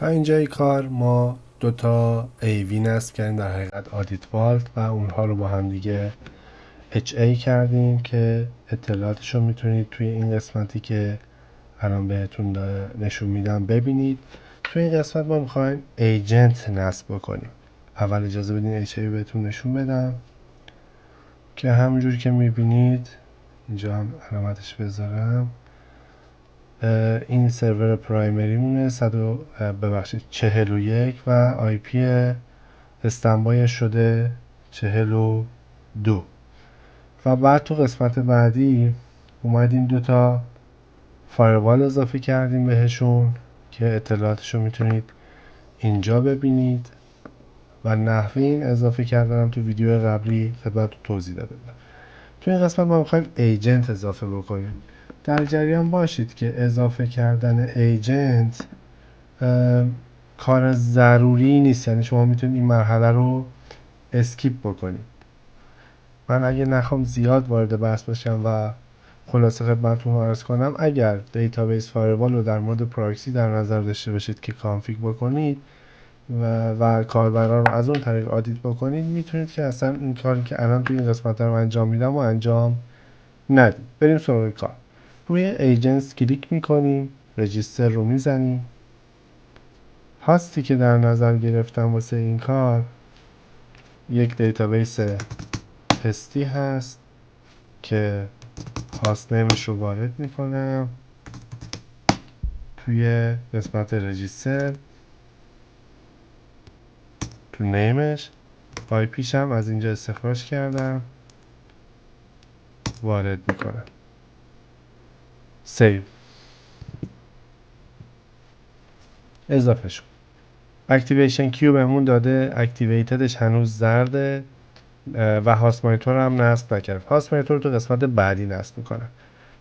تا اینجای کار ما دوتا AV نصب کردیم، در حقیقت آدیت والت، و اونها رو با هم دیگه HA کردیم که اطلاعاتش رو میتونید توی این قسمتی که الان بهتون نشون میدم ببینید. توی این قسمت ما میخوایم ایجنت نصب بکنیم. اول اجازه بدین HA بهتون نشون بدم که همونجوری که میبینید اینجا هم علامتش بذارم. این سرور پرایمری مونه 41 و آی پی استنبای شده 42 و بعد تو قسمت بعدی اومدیم دوتا فایروال اضافه کردیم بهشون که اطلاعاتشو میتونید اینجا ببینید و نحوه این اضافه کردنم تو ویدیو قبلی خدمتتون توضیح داده بودم. تو این قسمت ما میخوایم ایجنت اضافه بکنیم. در جریان باشید که اضافه کردن ایجنت کار ضروری نیست، یعنی شما میتونید این مرحله رو اسکیپ بکنید. من اگه نخوام زیاد وارد بحث بشم و خلاصه خدمتتون عرض کنم، اگر دیتابیس فایروال رو در مورد پراکسی در نظر داشته باشید که کانفیگ بکنید و کاربران رو از اون طریق آدیت بکنید، میتونید که اصلا این کاری که الان توی این قسمت رو انجام میدم و انجام ندید. بریم سراغ کار. روی ایجنتس کلیک میکنیم، رجیستر رو میزنیم. هاستی که در نظر گرفتم واسه این کار یک دیتابیس تستی هست که هاست نیمش رو وارد میکنم توی قسمت رجیستر، تو نیمش آی پیش هم از اینجا استخراج کردم، وارد میکنم، سیو، اضافه شد. اکتیویشن کیو بهمون داده، اکتیویتدش هنوز زرده و هاست مانیتور هم نصب نکرد. هاست مانیتور رو تو قسمت بعدی نصب میکنم.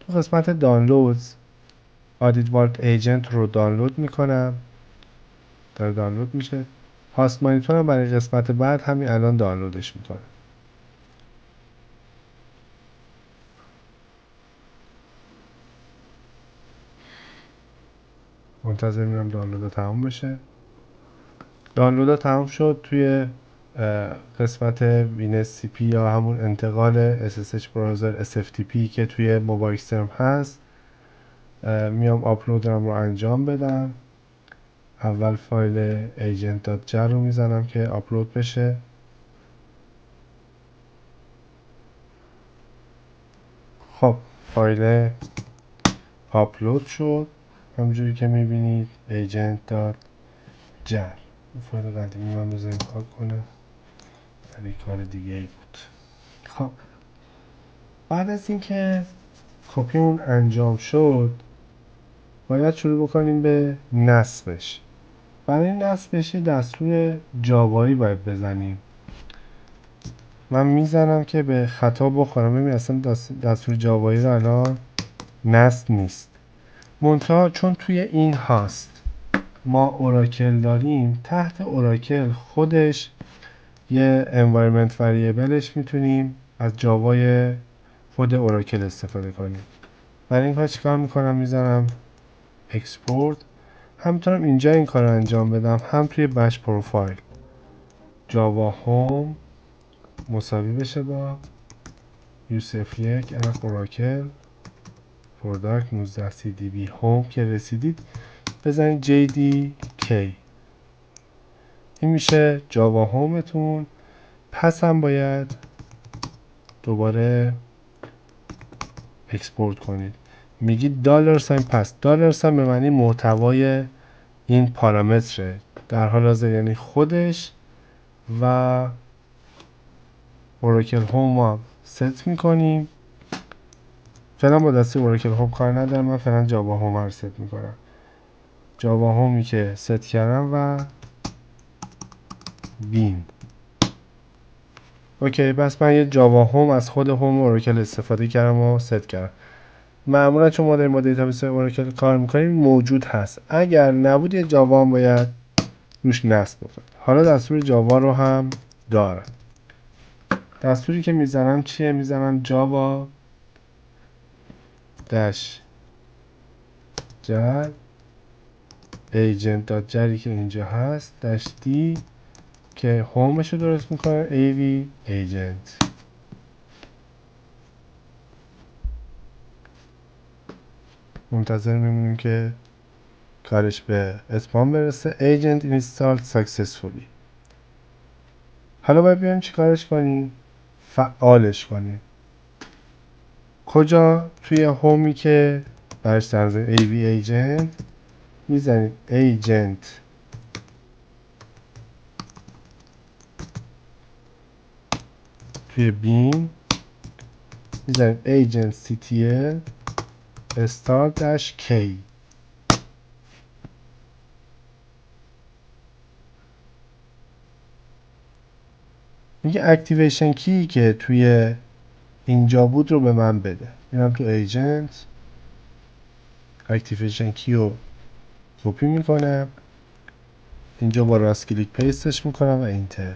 تو قسمت دانلودز آدیت والت ایجنت رو دانلود میکنم، داره دانلود میشه. هاست مانیتور هم برای قسمت بعد همین الان دانلودش میکنم. منتظر میرم دانلود تموم بشه. دانلود تموم شد. توی قسمت WinSCP یا همون انتقال SSH براوزر SFTP که توی موبایل سرم هست، میام آپلودم رو انجام بدم. اول فایل agent.jar رو میزنم که آپلود بشه. خب فایل آپلود شد همونجوری که میبینید agent.jar. فایل قدیمی من بذاریم پاک کنه، ولی کار دیگه ای بود. خب بعد از اینکه کپی اون انجام شد باید شروع بکنیم به نصبش. برای نصبش دستور جاوایی باید بزنیم. من میزنم که به خطا بخورم. ببین اصلا دستور جاوایی رو الان نصب نیست. منتها چون توی این هاست ما اوراکل داریم، تحت اوراکل خودش یه environment variableش میتونیم از جاوای خود اوراکل استفاده کنیم. برای این کار چیکار میکنم؟ میزنم export. هم میتونم اینجا این کار رو انجام بدم، هم توی بش پروفایل جاوا هوم مساوی بشه با UCF1 اوراکل پروداکت 19 CDB هوم که رسیدید بزنید JDK. این میشه جاوا هومتون. پس هم باید دوباره اکسپورت کنید. میگید دلار ساین پس. دلار ساین به معنی محتوای این پارامتره در حال حاضر، یعنی خودش و اوراکل هوم رو ست میکنیم. فعلا با دسته اوراکل هوم کار ندارم، من فعلا جاوا هوم رو ست میکنم. جاوا هومی که ست کردم و بین. اوکی، بس من یه جاوا هوم از خود هوم اوراکل استفاده کردم و ست کردم. معمولا چون ما داریم با دیتابیس اوراکل کار میکنیم موجود هست. اگر نبود یه جاوا هم باید روش نصب بکنیم. حالا دستور جاوا رو هم دارم. دستوری که میزنم چیه؟ میزنم جاوا داش جر agent دات جری که اینجا هست داش دی که هومش رو درست میکنه AV agent. منتظر میمونیم که کارش به اتمام برسه. agent installed successfully. حالا باید بیایم چی کارش کنیم؟ فعالش کنیم. کجا؟ توی هومی که برش تنظیم AV agent میزنید agent توی بین میزنید agent ctl start-k. میگه اکتیویشن کی که توی اینجا بود رو به من بده. میرم تو ایجنت اکتیویشن کی رو کپی میکنم اینجا با راست کلیک پیستش میکنم و اینتر.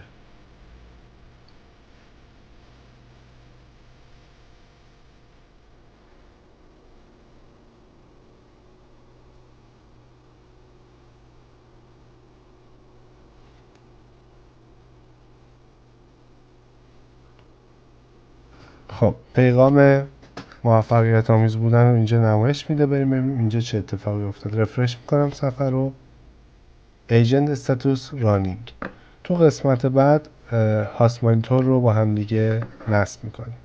خب پیغام موفقیت آمیز بودن رو اینجا نمایش میده. بریم ببینیم اینجا چه اتفاقی افتاد. رفرش میکنم صفحه رو. ایجنت استاتوس رانینگ. تو قسمت بعد هاست مانیتور رو با هم دیگه نصب میکنیم.